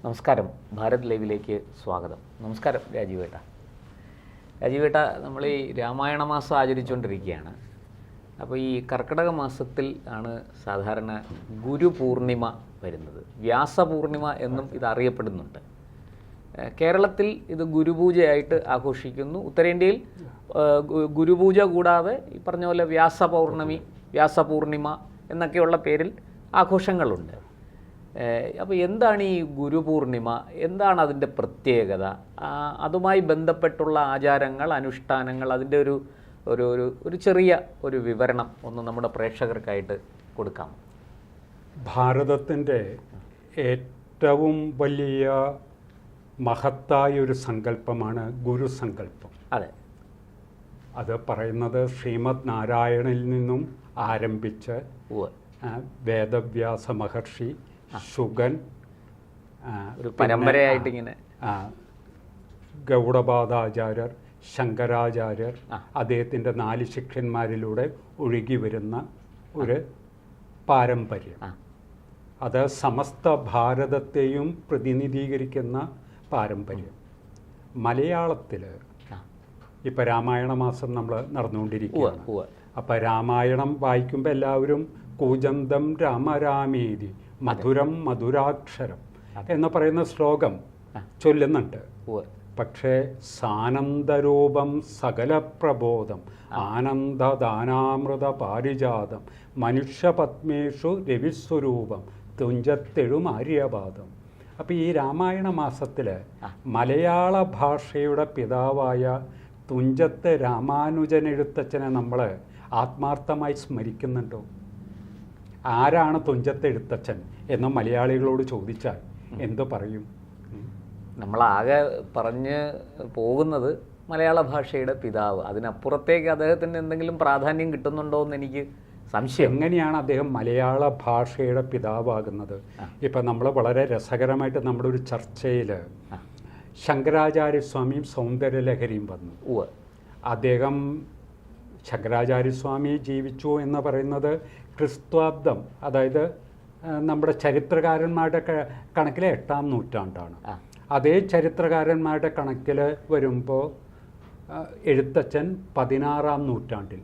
നമസ്കാരം, ഭാരത് ലൈവിലേക്ക് സ്വാഗതം. നമസ്കാരം രാജീവേട്ട. രാജീവേട്ട, നമ്മൾ ഈ രാമായണ മാസം ആചരിച്ചുകൊണ്ടിരിക്കുകയാണ്. അപ്പോൾ ഈ കർക്കിടക മാസത്തിൽ ആണ് സാധാരണ ഗുരുപൂർണിമ വരുന്നത്. വ്യാസപൂർണിമ എന്നും ഇത് അറിയപ്പെടുന്നുണ്ട്. കേരളത്തിൽ ഇത് ഗുരുപൂജയായിട്ട് ആഘോഷിക്കുന്നു. ഉത്തരേന്ത്യയിൽ ഗുരുപൂജ കൂടാതെ ഈ പറഞ്ഞ പോലെ വ്യാസപൗർണമി, വ്യാസപൂർണിമ എന്നൊക്കെയുള്ള പേരിൽ ആഘോഷങ്ങളുണ്ട്. അപ്പോൾ എന്താണ് ഈ ഗുരുപൂർണിമ? എന്താണ് അതിൻ്റെ പ്രത്യേകത? അതുമായി ബന്ധപ്പെട്ടുള്ള ആചാരങ്ങൾ, അനുഷ്ഠാനങ്ങൾ, അതിൻ്റെ ഒരു ചെറിയ ഒരു വിവരണം ഒന്ന് നമ്മുടെ പ്രേക്ഷകർക്കായിട്ട് കൊടുക്കാം. ഭാരതത്തിൻ്റെ ഏറ്റവും വലിയ മഹത്തായ ഒരു സങ്കല്പമാണ് ഗുരുസങ്കല്പം. അതെ, അത് പറയുന്നത് ശ്രീമദ് നാരായണിൽ നിന്നും ആരംഭിച്ച് വേദവ്യാസ മഹർഷി, ശുഗൻ, ഒരു പരമ്പരയായിട്ട് ഇങ്ങനെ ഗൗഡപാദാചാര്യർ, ശങ്കരാചാര്യർ, അദ്ദേഹത്തിൻ്റെ 4 ശിഷ്യന്മാരിലൂടെ ഒഴുകി വരുന്ന ഒരു പാരമ്പര്യം. അത് സമസ്ത ഭാരതത്തെയും പ്രതിനിധീകരിക്കുന്ന പാരമ്പര്യം. മലയാളത്തിൽ ഇപ്പം രാമായണ മാസം നമ്മൾ നടന്നുകൊണ്ടിരിക്കുകയാണ്. അപ്പം രാമായണം വായിക്കുമ്പോൾ എല്ലാവരും കൂജന്തം രാമരാമേതി മധുരം മധുരാക്ഷരം എന്ന് പറയുന്ന ശ്ലോകം ചൊല്ലുന്നുണ്ട്. പക്ഷേ സാനന്ദരൂപം സകല പ്രബോധം ആനന്ദദാനാമൃത പാരിജാതം മനുഷ്യപത്മേഷു രവിസ്വരൂപം തുഞ്ചത്തെഴും ആര്യപാദം. അപ്പോൾ ഈ രാമായണ മാസത്തിൽ മലയാള ഭാഷയുടെ പിതാവായ തുഞ്ചത്ത് രാമാനുജനെഴുത്തച്ഛനെ നമ്മൾ ആത്മാർത്ഥമായി സ്മരിക്കുന്നുണ്ടോ? ആരാണ് തുഞ്ചത്ത് എഴുത്തച്ഛൻ എന്ന് മലയാളികളോട് ചോദിച്ചാൽ എന്തു പറയും? നമ്മളാകെ പറഞ്ഞ് പോകുന്നത് മലയാള ഭാഷയുടെ പിതാവ്. അതിനപ്പുറത്തേക്ക് അദ്ദേഹത്തിന് എന്തെങ്കിലും പ്രാധാന്യം കിട്ടുന്നുണ്ടോ എന്ന് എനിക്ക് സംശയം. എങ്ങനെയാണ് അദ്ദേഹം മലയാള ഭാഷയുടെ പിതാവാകുന്നത്? ഇപ്പം നമ്മൾ വളരെ രസകരമായിട്ട് നമ്മുടെ ഒരു ചർച്ചയിൽ ശങ്കരാചാര്യസ്വാമിയും സൗന്ദര്യലഹരിയും വന്നു. അദ്ദേഹം ശങ്കരാചാര്യസ്വാമി ജീവിച്ചു എന്ന് പറയുന്നത് ക്രിസ്ത്വാബ്ദം, അതായത് നമ്മുടെ ചരിത്രകാരന്മാരുടെ കണക്കിൽ 8-ാം നൂറ്റാണ്ടാണ്. അതേ ചരിത്രകാരന്മാരുടെ കണക്കിൽ വരുമ്പോൾ എഴുത്തച്ഛൻ 16-ാം നൂറ്റാണ്ടിൽ.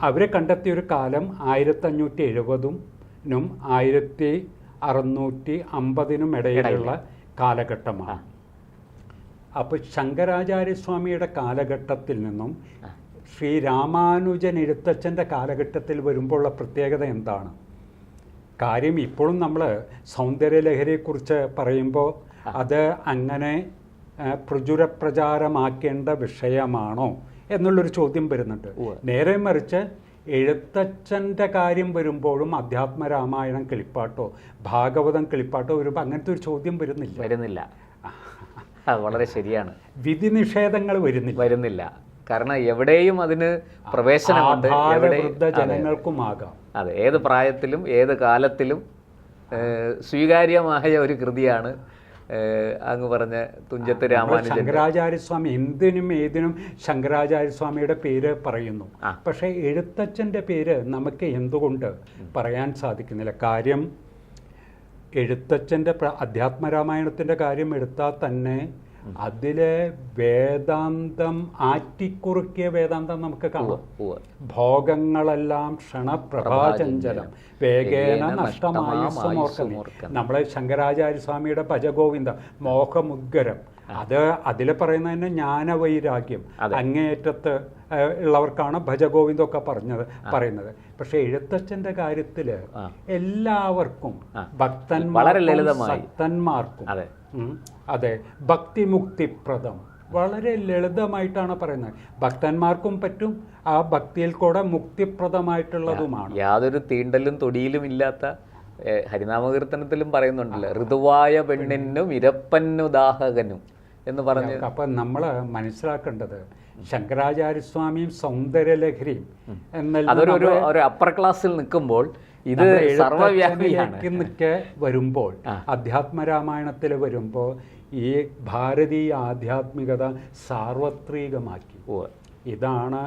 അവരെ കണ്ടെത്തിയൊരു കാലം 1570-നും 1650-നും ഇടയിലുള്ള കാലഘട്ടമാണ്. അപ്പോൾ ശങ്കരാചാര്യസ്വാമിയുടെ കാലഘട്ടത്തിൽ നിന്നും ശ്രീ രാമാനുജൻ എഴുത്തച്ഛൻ്റെ കാലഘട്ടത്തിൽ വരുമ്പോഴുള്ള പ്രത്യേകത എന്താണ്? കാര്യം ഇപ്പോഴും നമ്മൾ സൗന്ദര്യലഹരിയെക്കുറിച്ച് പറയുമ്പോൾ അത് അങ്ങനെ പ്രചാരമാക്കേണ്ട വിഷയമാണോ എന്നുള്ളൊരു ചോദ്യം വരുന്നുണ്ട്. നേരെ മറിച്ച് എഴുത്തച്ഛൻ്റെ കാര്യം വരുമ്പോഴും അധ്യാത്മരാമായണം കിളിപ്പാട്ടോ ഭാഗവതം കിളിപ്പാട്ടോ വരുമ്പോൾ അങ്ങനത്തെ ഒരു ചോദ്യം വരുന്നില്ല. വളരെ ശരിയാണ്. വിധി നിഷേധങ്ങൾ വരുന്നില്ല. കാരണം എവിടെയും അതിന് പ്രവേശനമുണ്ട്. ജനങ്ങൾക്കുമാകാം. അതെ, ഏത് പ്രായത്തിലും ഏത് കാലത്തിലും സ്വീകാര്യമായ ഒരു കൃതിയാണ് അങ്ങ് പറഞ്ഞ തുഞ്ചത്ത് രാമാനുജൻ. ശങ്കരാചാര്യസ്വാമി എന്തിനും ഏതിനും ശങ്കരാചാര്യസ്വാമിയുടെ പേര് പറയുന്നു. പക്ഷേ എഴുത്തച്ഛൻ്റെ പേര് നമുക്ക് എന്തുകൊണ്ട് പറയാൻ സാധിക്കുന്നില്ല? കാര്യം എഴുത്തച്ഛൻ്റെ അധ്യാത്മരാമായണത്തിൻ്റെ കാര്യം എടുത്താൽ തന്നെ അതിലെ വേദാന്തം, ആറ്റിക്കുറുക്കിയ വേദാന്തം നമുക്ക് കാണാം. ഭോഗങ്ങളെല്ലാം ക്ഷണപ്രഭാചഞ്ചലം വേഗേന നഷ്ടമായി സുമോർക്കമേ. നമ്മളെ ശങ്കരാചാര്യസ്വാമിയുടെ ഭജഗോവിന്ദ മോഹമുദ്ഗരം, അത് അതിൽ പറയുന്നത് തന്നെ ജ്ഞാനവൈരാഗ്യം അങ്ങേയറ്റത്ത് ഉള്ളവർക്കാണ് ഭജഗോവിന്ദമൊക്കെ പറയുന്നത്. പക്ഷെ എഴുത്തച്ഛൻ്റെ കാര്യത്തിൽ എല്ലാവർക്കും ഭക്തന്മാർക്കും അതെ ഭക്തിമുക്തിപ്രദം വളരെ ലളിതമായിട്ടാണ് പറയുന്നത്. ഭക്തന്മാർക്കും പറ്റും, ആ ഭക്തിയിൽ കൂടെ മുക്തിപ്രദമായിട്ടുള്ളതുമാണ്. യാതൊരു തീണ്ടലും തൊടിയിലും ഇല്ലാത്ത ഹരിനാമകീർത്തനത്തിലും പറയുന്നുണ്ടല്ലോ, ഋതുവായ പെണ്ണിനും ഇരപ്പന്നുദാഹകനും എന്ന് പറഞ്ഞു. അപ്പം നമ്മൾ മനസ്സിലാക്കേണ്ടത് ശങ്കരാചാര്യസ്വാമിയും സൗന്ദര്യലഹരിയും അതൊരു അപ്പർ ക്ലാസ്സിൽ നിൽക്കുമ്പോൾ ഇത് സർവ്വവ്യാപിക്ക് വരുമ്പോൾ, അധ്യാത്മരാമായണത്തിൽ വരുമ്പോൾ ഈ ഭാരതീയ ആധ്യാത്മികത സാർവത്രികമാക്കി. ഇതാണ്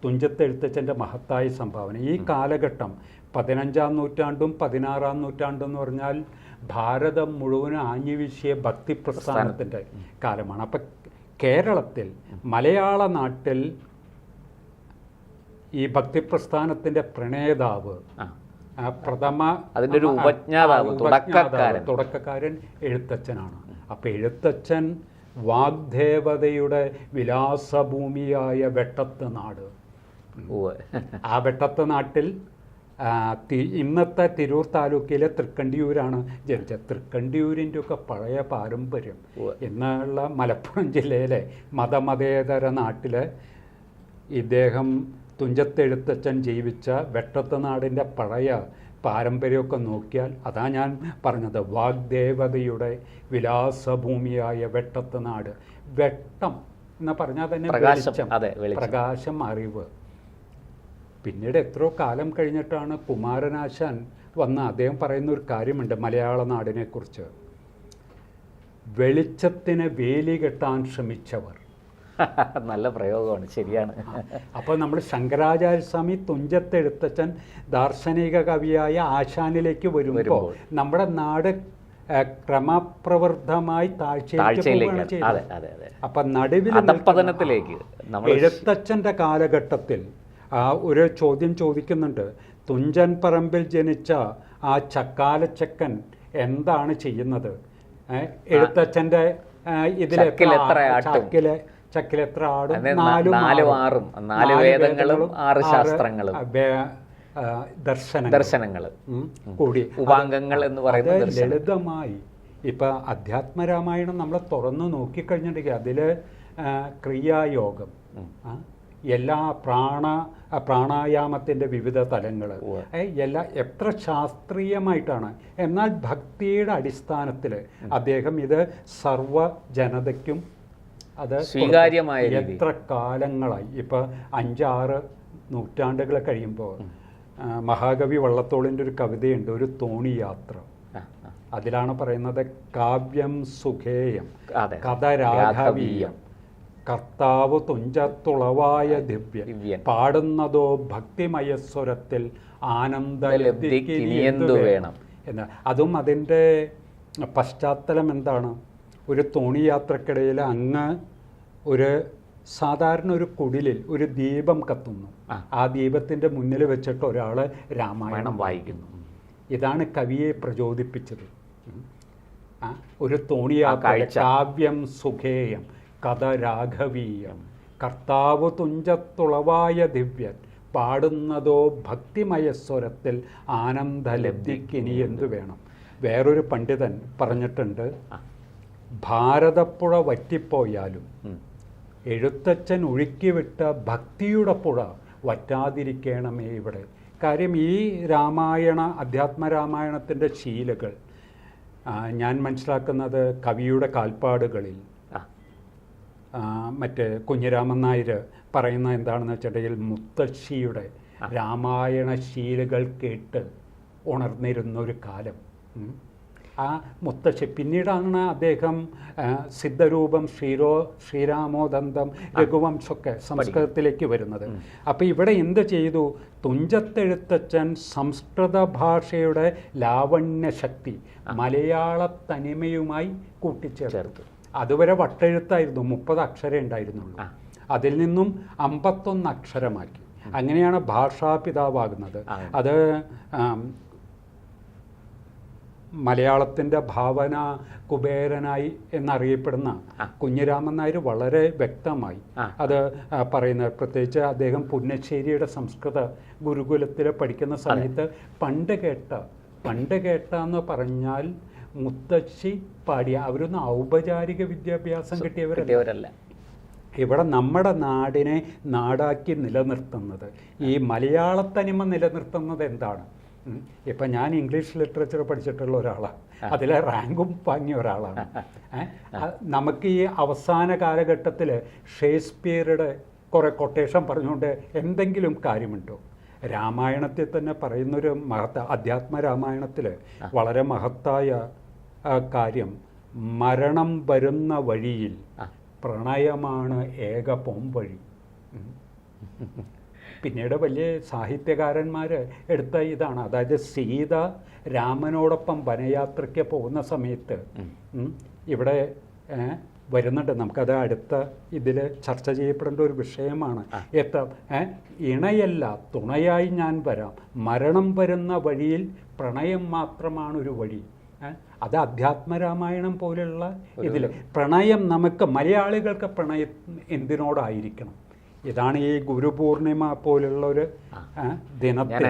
തുഞ്ചത്ത് എഴുത്തച്ഛൻ്റെ മഹത്തായ സംഭാവന. ഈ കാലഘട്ടം 15-ാം നൂറ്റാണ്ടും 16-ാം നൂറ്റാണ്ടും എന്ന് പറഞ്ഞാൽ ഭാരതം മുഴുവനും ആഞ്ഞുവീശിയ ഭക്തി പ്രസ്ഥാനത്തിൻ്റെ കാലമാണ്. അപ്പം കേരളത്തിൽ മലയാള നാട്ടിൽ ഈ ഭക്തി പ്രസ്ഥാനത്തിൻ്റെ പ്രണേതാവ് പ്രഥമ അതിൻ്റെ ഒരു ഉപജ്ഞാതാവ് തുടക്കക്കാരൻ എഴുത്തച്ഛനാണ്. അപ്പം എഴുത്തച്ഛൻ വാഗ്ദേവതയുടെ വിലാസഭൂമിയായ വെട്ടത്ത് നാട്, ആ വെട്ടത്ത് നാട്ടിൽ ഇന്നത്തെ തിരൂർ താലൂക്കിലെ തൃക്കണ്ടിയൂരാണ് ജനിച്ചത്. തൃക്കണ്ടിയൂരിൻ്റെ ഒക്കെ പഴയ പാരമ്പര്യം എന്നുള്ള മലപ്പുറം ജില്ലയിലെ മതമതേതര നാട്ടിലെ ഇദ്ദേഹം തുഞ്ചത്തെഴുത്തച്ഛൻ ജീവിച്ച വെട്ടത്ത് നാടിൻ്റെ പഴയ പാരമ്പര്യമൊക്കെ നോക്കിയാൽ അതാ ഞാൻ പറഞ്ഞത്, വാഗ്ദേവതയുടെ വിലാസഭൂമിയായ വെട്ടത്ത് നാട്. വെട്ടം എന്ന് പറഞ്ഞാൽ തന്നെ പ്രകാശം, അറിവ്. പിന്നീട് എത്രയോ കാലം കഴിഞ്ഞിട്ടാണ് കുമാരനാശാൻ വന്ന് അദ്ദേഹം പറയുന്ന ഒരു കാര്യമുണ്ട് മലയാള നാടിനെക്കുറിച്ച്, വെളിച്ചത്തിന് വേലി കെട്ടാൻ ശ്രമിച്ചവർ. നല്ല പ്രയോഗമാണ്, ശരിയാണ്. അപ്പോൾ നമ്മൾ ശങ്കരാചാര്യസ്വാമി തുഞ്ചത്തെഴുത്തച്ഛൻ ദാർശനിക കവിയായ ആശാനിലേക്ക് വരുമ്പോൾ നമ്മുടെ നാട് ക്രമപ്രവൃദ്ധമായി താഴ്ചയിലേക്കാണ് ചെയ്തത്. അപ്പം നടുവിൽ എഴുത്തച്ഛൻ്റെ കാലഘട്ടത്തിൽ ഒരു ചോദ്യം ചോദിക്കുന്നുണ്ട്, തുഞ്ചൻ പറമ്പിൽ ജനിച്ച ആ ചക്കാലച്ചക്കൻ എന്താണ് ചെയ്യുന്നത്? എഴുത്തച്ഛൻ്റെ ഇതിലെ ചക്കിലെത്ര ആടും, 4 വേദങ്ങളും 6 ശാസ്ത്രങ്ങളും ദർശനങ്ങൾ കൂടി ഉപാംഗങ്ങൾ എന്ന് പറയുന്നത് ലളിതമായി. ഇപ്പം അധ്യാത്മരാമായണം നമ്മൾ തുറന്നു നോക്കിക്കഴിഞ്ഞിട്ടുണ്ടെങ്കിൽ അതിൽ ക്രിയായോഗം, എല്ലാ പ്രാണായാമത്തിൻ്റെ വിവിധ തലങ്ങൾ എത്ര ശാസ്ത്രീയമായിട്ടാണ്. എന്നാൽ ഭക്തിയുടെ അടിസ്ഥാനത്തിൽ അദ്ദേഹം ഇത് സർവ്വജനതയ്ക്കും അത് സ്വീകാര്യമായ എത്ര കാലങ്ങളായി. ഇപ്പം 5-6 നൂറ്റാണ്ടുകൾ കഴിയുമ്പോൾ മഹാകവി വള്ളത്തോളിൻ്റെ ഒരു കവിതയുണ്ട്, ഒരു തോണി യാത്ര. അതിലാണ് പറയുന്നത്, കാവ്യം സുഖേയം കഥ രാഘവീയം കർത്താവ് തുഞ്ചത്തുളവായ ദിവ്യ പാടുന്നതോ ഭക്തിമയസ്വരത്തിൽ ആനന്ദലബ്ധിക്ക് എന്തു വേണം എന്ന്. അതും അതിൻ്റെ പശ്ചാത്തലം എന്താണ്? ഒരു തോണി യാത്രക്കിടയിൽ അങ്ങ് ഒരു സാധാരണ ഒരു കുടിലിൽ ഒരു ദീപം കത്തുന്നു. ആ ദീപത്തിൻ്റെ മുന്നിൽ വെച്ചിട്ട് ഒരാൾ രാമായണം വായിക്കുന്നു. ഇതാണ് കവിയെ പ്രചോദിപ്പിച്ചത്. ഒരു തോണി യാത്ര, കാവ്യം സുഖേയം കഥ രാഘവീയം കർത്താവ് തുഞ്ചത്തുളവായ ദിവ്യൻ പാടുന്നതോ ഭക്തിമയസ്വരത്തിൽ ആനന്ദലബ്ധിക്കിനി എന്തു വേണം. വേറൊരു പണ്ഡിതൻ പറഞ്ഞിട്ടുണ്ട്, ഭാരതപ്പുഴ വറ്റിപ്പോയാലും എഴുത്തച്ഛൻ ഒഴുക്കിവിട്ട ഭക്തിയുടെ പുഴ വറ്റാതിരിക്കണമേ ഇവിടെ. കാര്യം ഈ രാമായണ അധ്യാത്മരാമായണത്തിൻ്റെ ശീലകൾ ഞാൻ മനസ്സിലാക്കുന്നത് കവിയുടെ കാൽപ്പാടുകളിൽ മറ്റേ കുഞ്ഞിരാമൻ നായർ പറയുന്ന എന്താണെന്ന് വെച്ചിട്ടുണ്ടെങ്കിൽ, മുത്തശ്ശിയുടെ രാമായണ ശീലകൾ കേട്ട് ഉണർന്നിരുന്നൊരു കാലം. ആ മുത്തശ്ശി പിന്നീടാണ് അദ്ദേഹം സിദ്ധരൂപം, ശ്രീരാമോദന്തം, രഘുവംശമൊക്കെ സംസ്കൃതത്തിലേക്ക് വരുന്നത്. അപ്പോൾ ഇവിടെ എന്ത് ചെയ്തു? തുഞ്ചത്തെഴുത്തച്ഛൻ സംസ്കൃത ഭാഷയുടെ ലാവണ്യശക്തി മലയാള തനിമയുമായി കൂട്ടിച്ചേർത്തു. അതുവരെ വട്ടെഴുത്തായിരുന്നു, 30 അക്ഷരം ഉണ്ടായിരുന്നുള്ളൂ. അതിൽ നിന്നും 51 അക്ഷരമാക്കി. അങ്ങനെയാണ് ഭാഷാപിതാവാകുന്നത്. അത് മലയാളത്തിൻ്റെ ഭാവന കുബേരനായി എന്നറിയപ്പെടുന്ന കുഞ്ഞിരാമൻ നായർ വളരെ വ്യക്തമായി അത് പറയുന്നത്. പ്രത്യേകിച്ച് അദ്ദേഹം പുന്നശ്ശേരിയുടെ സംസ്കൃത ഗുരുകുലത്തിൽ പഠിക്കുന്ന സമയത്ത് പണ്ട് കേട്ട എന്ന് പറഞ്ഞാൽ മുത്തശ്ശി പാടിയ, അവരൊന്നും ഔപചാരിക വിദ്യാഭ്യാസം കിട്ടിയവരല്ല. ഇവിടെ നമ്മുടെ നാടിനെ നാടാക്കി നിലനിർത്തുന്നത്, ഈ മലയാളത്തനിമ നിലനിർത്തുന്നത് എന്താണ്? ഇപ്പം ഞാൻ ഇംഗ്ലീഷ് ലിറ്ററേച്ചർ പഠിച്ചിട്ടുള്ള ഒരാളാണ്, അതിലെ റാങ്കും വാങ്ങിയ ഒരാളാണ്. നമുക്ക് ഈ അവസാന കാലഘട്ടത്തിൽ ഷേക്സ്പിയറുടെ കുറേ കൊട്ടേഷൻ പറഞ്ഞുകൊണ്ട് എന്തെങ്കിലും കാര്യമുണ്ടോ? രാമായണത്തിൽ തന്നെ പറയുന്നൊരു അധ്യാത്മരാമായണത്തിൽ വളരെ മഹത്തായ കാര്യം, മരണം വരുന്ന വഴിയിൽ പ്രണയമാണ് ഏക പോംവഴി. പിന്നീട് വലിയ സാഹിത്യകാരന്മാർ എടുത്ത ഇതാണ്. അതായത് സീത രാമനോടൊപ്പം വനയാത്രയ്ക്ക് പോകുന്ന സമയത്ത് ഇവിടെ വരുന്നുണ്ട്. നമുക്കത് അടുത്ത ഇതിൽ ചർച്ച ചെയ്യപ്പെടേണ്ട ഒരു വിഷയമാണ്. ഇണയല്ല തുണയായി ഞാൻ വരാം, മരണം വരുന്ന വഴിയിൽ പ്രണയം മാത്രമാണ് ഒരു വഴി. അത് അധ്യാത്മരാമായണം പോലുള്ള ഇതിൽ പ്രണയം നമുക്ക് മലയാളികൾക്ക് പ്രണയം എന്തിനോടായിരിക്കണം? ഇതാണ് ഈ ഗുരുപൂർണിമ പോലുള്ള ഒരു ദിനത്തിൽ.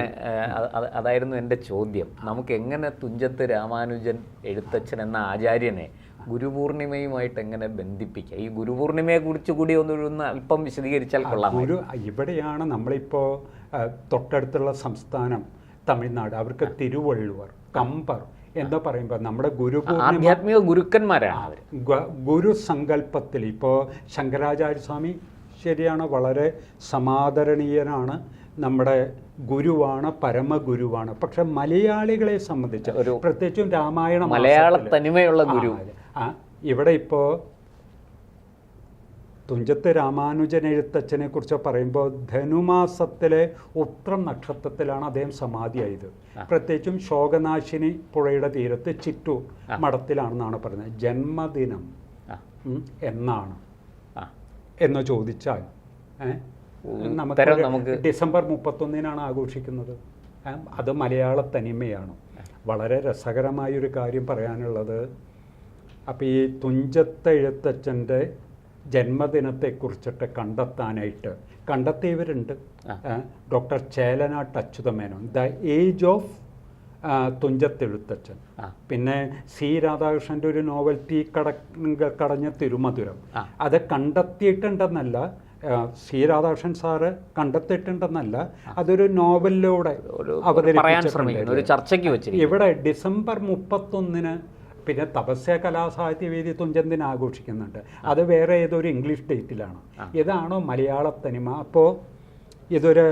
അതായിരുന്നു എൻ്റെ ചോദ്യം. നമുക്ക് എങ്ങനെ തുഞ്ചത്ത് രാമാനുജൻ എഴുത്തച്ഛൻ എന്ന ആചാര്യനെ ഗുരുപൂർണിമയുമായിട്ട് എങ്ങനെ ബന്ധിപ്പിക്കുക? ഈ ഗുരുപൂർണിമയെ കുറിച്ച് കൂടി ഒന്ന് അല്പം വിശദീകരിച്ചാൽ കൊള്ളാം. ഇവിടെയാണ് നമ്മളിപ്പോൾ തൊട്ടടുത്തുള്ള സംസ്ഥാനം തമിഴ്നാട്, അവർക്ക് തിരുവള്ളുവർ, കമ്പർ എന്താ പറയുമ്പോൾ നമ്മുടെ ആധ്യാത്മിക ഗുരുക്കന്മാരാണ് അവർ. ഗുരുസങ്കല്പത്തിൽ ഇപ്പോൾ ശങ്കരാചാര്യസ്വാമി ശരിയാണ്, വളരെ സമാദരണീയനാണ്, നമ്മുടെ ഗുരുവാണ്, പരമഗുരുവാണ്. പക്ഷെ മലയാളികളെ സംബന്ധിച്ച് പ്രത്യേകിച്ചും രാമായണ മലയാള തനിമയുള്ള ഗുരു ഇവിടെ ഇപ്പോൾ തുഞ്ചത്ത് രാമാനുജൻ എഴുത്തച്ഛനെ കുറിച്ച് പറയുമ്പോൾ ധനുമാസത്തിലെ ഉത്രം നക്ഷത്രത്തിലാണ് അദ്ദേഹം സമാധിയായത്. പ്രത്യേകിച്ചും ശോകനാശിനി പുഴയുടെ തീരത്ത് ചിറ്റൂർ മഠത്തിലാണെന്നാണ് പറയുന്നത്. ജന്മദിനം എന്നാണ് എന്ന് ചോദിച്ചാൽ നമുക്ക് ഡിസംബർ 31 ആഘോഷിക്കുന്നത്. അത് മലയാള തനിമയാണ്. വളരെ രസകരമായൊരു കാര്യം പറയാനുള്ളത്, അപ്പോൾ ഈ തുഞ്ചത്ത് എഴുത്തച്ഛൻ്റെ ജന്മദിനത്തെക്കുറിച്ചിട്ട് കണ്ടെത്തിയവരുണ്ട്. Doctor Chelanattu Achyutha Menon, the age of Thunchath Ezhuthachan. പിന്നെ സി രാധാകൃഷ്ണൻ്റെ ഒരു നോവൽ തീ കടഞ്ഞ തിരുമധുരം. അത് കണ്ടെത്തിയിട്ടുണ്ടെന്നല്ല, സി രാധാകൃഷ്ണൻ സാറ് കണ്ടെത്തിയിട്ടുണ്ടെന്നല്ല, അതൊരു നോവലിലൂടെ അവതരിപ്പിച്ചിട്ടുണ്ട്. ഇവിടെ ഡിസംബർ 31 പിന്നെ തപസ്യ കലാസാഹിത്യവേദി തുഞ്ചന്തിന് ആഘോഷിക്കുന്നുണ്ട്. അത് വേറെ ഏതൊരു ഇംഗ്ലീഷ് ഡേറ്റിലാണ്. ഇതാണോ മലയാള തനിമ? അപ്പോൾ ഇതൊരു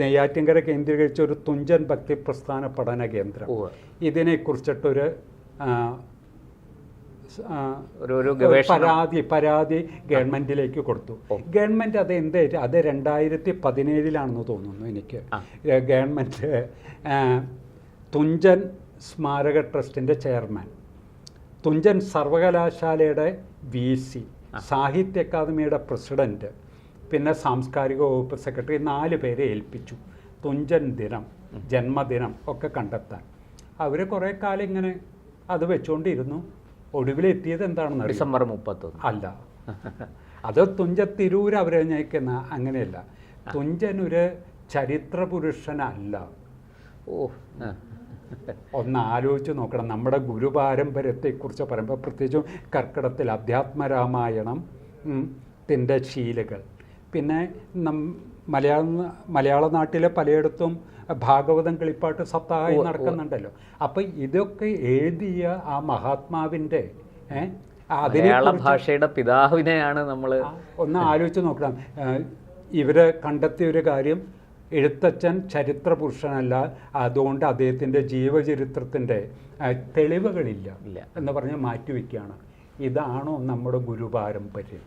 നെയ്യാറ്റിൻകര കേന്ദ്രീകരിച്ച ഒരു തുഞ്ചൻ ഭക്തി പ്രസ്ഥാന പഠന കേന്ദ്രം. ഇതിനെക്കുറിച്ചിട്ടൊരു പരാതി ഗവൺമെന്റിലേക്ക് കൊടുത്തു. ഗവൺമെന്റ് അത് എന്തായിട്ട്, അത് 2017 തോന്നുന്നു എനിക്ക്. ഗവൺമെന്റ് തുഞ്ചൻ സ്മാരക ട്രസ്റ്റിന്റെ ചെയർമാൻ, തുഞ്ചൻ സർവകലാശാലയുടെ VC, സാഹിത്യ അക്കാദമിയുടെ പ്രസിഡന്റ്, പിന്നെ സാംസ്കാരിക വകുപ്പ് സെക്രട്ടറി 4 പേരെ ഏൽപ്പിച്ചു തുഞ്ചൻ ദിനം, ജന്മദിനം ഒക്കെ കണ്ടെത്താൻ. അവർ കുറേ കാലം ഇങ്ങനെ അത് വെച്ചുകൊണ്ടിരുന്നു. ഒടുവിലെത്തിയത് എന്താണെന്ന് ഡിസംബർ 31 അല്ല, അത് തുഞ്ചത്തിരൂര് അവരെ നയിക്കുന്ന അങ്ങനെയല്ല. തുഞ്ചൻ ഒരു ചരിത്ര പുരുഷനല്ല. ഒന്ന് ആലോചിച്ച് നോക്കണം. നമ്മുടെ ഗുരുപാരമ്പര്യത്തെക്കുറിച്ച് പറയുമ്പോൾ പ്രത്യേകിച്ചും കർക്കിടത്തിൽ അധ്യാത്മരാമായണം ത്തിൻ്റെ ശീലകൾ, പിന്നെ മലയാള നാട്ടിലെ പലയിടത്തും ഭാഗവതം കിളിപ്പാട്ട് സപ്താഹമായി നടക്കുന്നുണ്ടല്ലോ. അപ്പം ഇതൊക്കെ എഴുതിയ ആ മഹാത്മാവിൻ്റെ മലയാള ഭാഷയുടെ പിതാവിനെയാണ് നമ്മൾ ഒന്ന് ആലോചിച്ച് നോക്കണം. ഇവര് കണ്ടെത്തിയ ഒരു കാര്യം, എഴുത്തച്ഛൻ ചരിത്ര പുരുഷനല്ല, അതുകൊണ്ട് അദ്ദേഹത്തിൻ്റെ ജീവചരിത്രത്തിൻ്റെ തെളിവുകളില്ല എന്ന് പറഞ്ഞ് മാറ്റിവെക്കുകയാണ്. ഇതാണോ നമ്മുടെ ഗുരുപാരമ്പര്യം?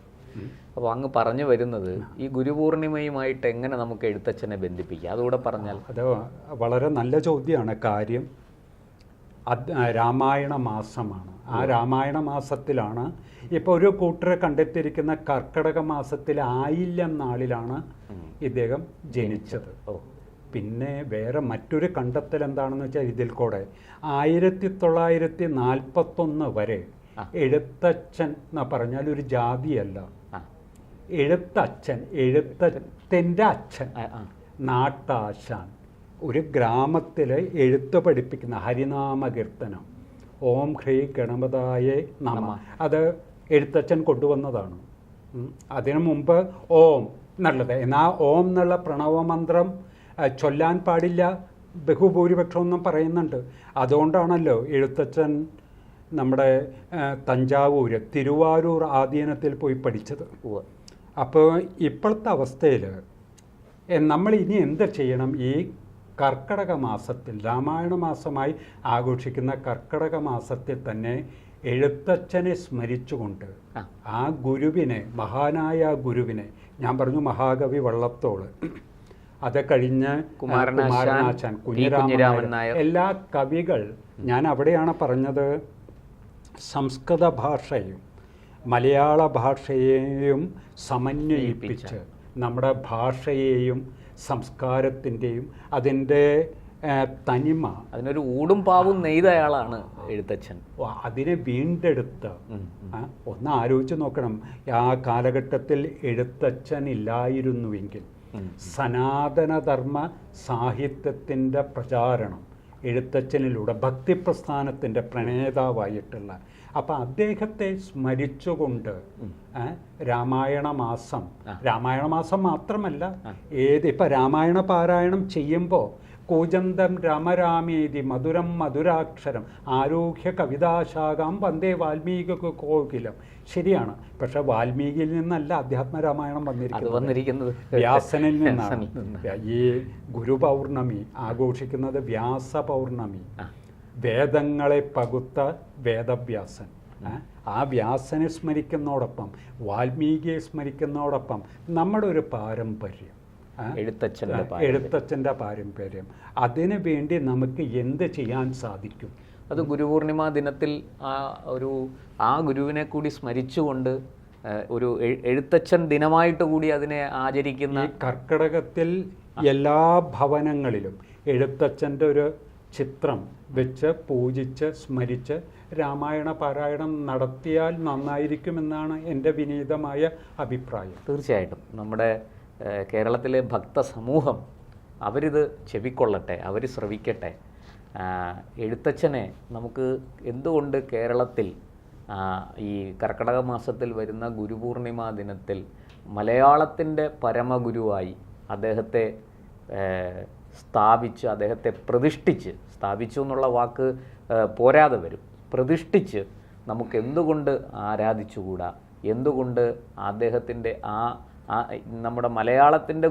അപ്പോൾ അങ്ങ് പറഞ്ഞു വരുന്നത് ഈ ഗുരുപൂർണിമയുമായിട്ട് എങ്ങനെ നമുക്ക് എഴുത്തച്ഛനെ ബന്ധിപ്പിക്കാം, അതുകൂടെ പറഞ്ഞാൽ. അത് വളരെ നല്ല ചോദ്യമാണ്. കാര്യം രാമായണ മാസമാണ്. ആ രാമായണ മാസത്തിലാണ് ഇപ്പോൾ ഒരു കൂട്ടരെ കണ്ടെത്തിയിരിക്കുന്ന കർക്കിടക മാസത്തിലെ ആയില്യം നാളിലാണ് ഇദ്ദേഹം ജനിച്ചത്. പിന്നെ വേറെ മറ്റൊരു കണ്ടെത്തൽ എന്താണെന്ന് വെച്ചാൽ ഇതിൽ കൂടെ 1941 വരെ എഴുത്തച്ഛൻ എന്ന് പറഞ്ഞാൽ ഒരു ജാതിയല്ല. എഴുത്തച്ഛൻ്റെ അച്ഛൻ, നാട്ടാശാൻ, ഒരു ഗ്രാമത്തിൽ എഴുത്ത് പഠിപ്പിക്കുന്ന ഹരിനാമ കീർത്തനം, ഓം ഹ്രീ ഗണപതായേ നമ, അത് എഴുത്തച്ഛൻ കൊണ്ടുവന്നതാണ്. അതിനു മുമ്പ് ഓം എന്നുള്ളത്, എന്നാൽ ഓം എന്നുള്ള പ്രണവമന്ത്രം ചൊല്ലാൻ പാടില്ല ബഹുഭൂരിപക്ഷമൊന്നും പറയുന്നുണ്ട്. അതുകൊണ്ടാണല്ലോ എഴുത്തച്ഛൻ നമ്മുടെ തഞ്ചാവൂര് തിരുവാരൂർ ആധീനത്തിൽ പോയി പഠിച്ചത്. അപ്പോൾ ഇപ്പോഴത്തെ അവസ്ഥയിൽ നമ്മൾ ഇനി എന്ത് ചെയ്യണം? ഈ കർക്കിടക മാസത്തിൽ, രാമായണ മാസമായി ആഘോഷിക്കുന്ന കർക്കിടക മാസത്തിൽ തന്നെ എഴുത്തച്ഛനെ സ്മരിച്ചുകൊണ്ട് ആ ഗുരുവിനെ, മഹാനായ ഗുരുവിനെ, ഞാൻ പറഞ്ഞു മഹാകവി വള്ളത്തോൾ, അത് കഴിഞ്ഞ് കുമാരനാശാൻ, കുഞ്ഞിരാമൻ നായർ, എല്ലാ കവികൾ. ഞാൻ അവിടെയാണ് പറഞ്ഞത്, സംസ്കൃത ഭാഷയും മലയാള ഭാഷയെയും സമന്വയിപ്പിച്ച് നമ്മുടെ ഭാഷയെയും സംസ്കാരത്തിൻ്റെയും അതിൻ്റെ തനിമ, അതിനൊരു ഊടും പാവും നെയ്തയാളാണ് എഴുത്തച്ഛൻ. അതിനെ വീണ്ടെടുത്ത് ഒന്ന് ആലോചിച്ച് നോക്കണം. ആ കാലഘട്ടത്തിൽ എഴുത്തച്ഛൻ ഇല്ലായിരുന്നുവെങ്കിൽ സനാതനധർമ്മ സാഹിത്യത്തിൻ്റെ പ്രചാരണം എഴുത്തച്ഛനിലൂടെ, ഭക്തിപ്രസ്ഥാനത്തിൻ്റെ പ്രണേതാവായിട്ടുള്ള, അപ്പം അദ്ദേഹത്തെ സ്മരിച്ചുകൊണ്ട് രാമായണ മാസം മാത്രമല്ല, ഇപ്പം രാമായണ പാരായണം ചെയ്യുമ്പോൾ കൂജന്തം രാമരാമേതി മധുരം മധുരാക്ഷരം ആരോഗ്യ കവിതാശാഖാം വന്ദേ വാൽമീകി കോകിലം. ശരിയാണ്, പക്ഷെ വാൽമീകിയിൽ നിന്നല്ല അധ്യാത്മരാമായണം വന്നിരിക്കുന്നത്, വ്യാസനിൽ നിന്നാണ്. ഈ ഗുരുപൗർണമി ആഘോഷിക്കുന്നത് വ്യാസപൗർണമി, വേദങ്ങളെ പകുത്ത വേദവ്യാസൻ. ആ വ്യാസനെ സ്മരിക്കുന്നതോടൊപ്പം വാൽമീകിയെ സ്മരിക്കുന്നതോടൊപ്പം നമ്മുടെ ഒരു പാരമ്പര്യം, എഴുത്തച്ഛൻ്റെ പാരമ്പര്യം, അതിനു വേണ്ടി നമുക്ക് എന്ത് ചെയ്യാൻ സാധിക്കും? അത് ഗുരുപൂർണിമ ദിനത്തിൽ ആ ഗുരുവിനെ കൂടി സ്മരിച്ചുകൊണ്ട് ഒരു എഴുത്തച്ഛൻ ദിനമായിട്ട് കൂടി അതിനെ ആചരിക്കുന്ന, ഈ കർക്കിടകത്തിൽ എല്ലാ ഭവനങ്ങളിലും എഴുത്തച്ഛൻ്റെ ഒരു ചിത്രം വെച്ച് പൂജിച്ച് സ്മരിച്ച് രാമായണ പാരായണം നടത്തിയാൽ നന്നായിരിക്കുമെന്നാണ് എൻ്റെ വിനീതമായ അഭിപ്രായം. തീർച്ചയായിട്ടും നമ്മുടെ കേരളത്തിലെ ഭക്തസമൂഹം അവരിത് ചെവിക്കൊള്ളട്ടെ, അവർ ശ്രവിക്കട്ടെ. എഴുത്തച്ഛനെ നമുക്ക് എന്തുകൊണ്ട് കേരളത്തിൽ ഈ കർക്കിടക മാസത്തിൽ വരുന്ന ഗുരുപൂർണിമ ദിനത്തിൽ മലയാളത്തിൻ്റെ പരമഗുരുവായി അദ്ദേഹത്തെ സ്ഥാപിച്ച്, അദ്ദേഹത്തെ സ്ഥാപിച്ചു എന്നുള്ള വാക്ക് പോരാതെ വരും, പ്രതിഷ്ഠിച്ച് നമുക്ക് എന്തുകൊണ്ട് ആരാധിച്ചുകൂടാ? എന്തുകൊണ്ട് അദ്ദേഹത്തിൻ്റെ നമ്മുടെ മലയാളത്തിൻ്റെ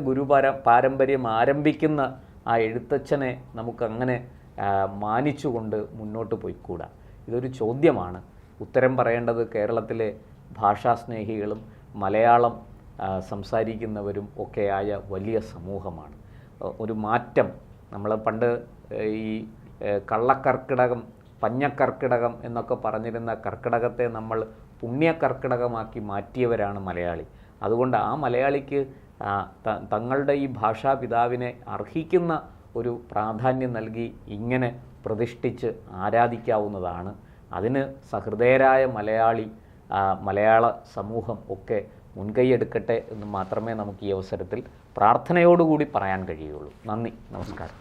പാരമ്പര്യം ആരംഭിക്കുന്ന ആ എഴുത്തച്ഛനെ നമുക്കങ്ങനെ മാനിച്ചുകൊണ്ട് മുന്നോട്ട് പോയിക്കൂടാ? ഇതൊരു ചോദ്യമാണ്. ഉത്തരം പറയേണ്ടത് കേരളത്തിലെ ഭാഷാസ്നേഹികളും മലയാളം സംസാരിക്കുന്നവരും ഒക്കെയായ വലിയ സമൂഹമാണ്. ഒരു മാറ്റം, നമ്മൾ പണ്ട് ഈ കള്ളക്കർക്കിടകം, പഞ്ഞക്കർക്കിടകം എന്നൊക്കെ പറഞ്ഞിരുന്ന കർക്കിടകത്തെ നമ്മൾ പുണ്യകർക്കിടകമാക്കി മാറ്റിയവരാണ് മലയാളി. അതുകൊണ്ട് ആ മലയാളിക്ക് തങ്ങളുടെ ഈ ഭാഷാപിതാവിനെ അർഹിക്കുന്ന ഒരു പ്രാധാന്യം നൽകി ഇങ്ങനെ പ്രതിഷ്ഠിച്ച് ആരാധിക്കാവുന്നതാണ്. അതിന് സഹൃദയരായ മലയാള സമൂഹം ഒക്കെ മുൻകൈയെടുക്കട്ടെ എന്ന് മാത്രമേ നമുക്ക് ഈ അവസരത്തിൽ പ്രാർത്ഥനയോടുകൂടി പറയാൻ കഴിയുള്ളൂ. നന്ദി, നമസ്കാരം.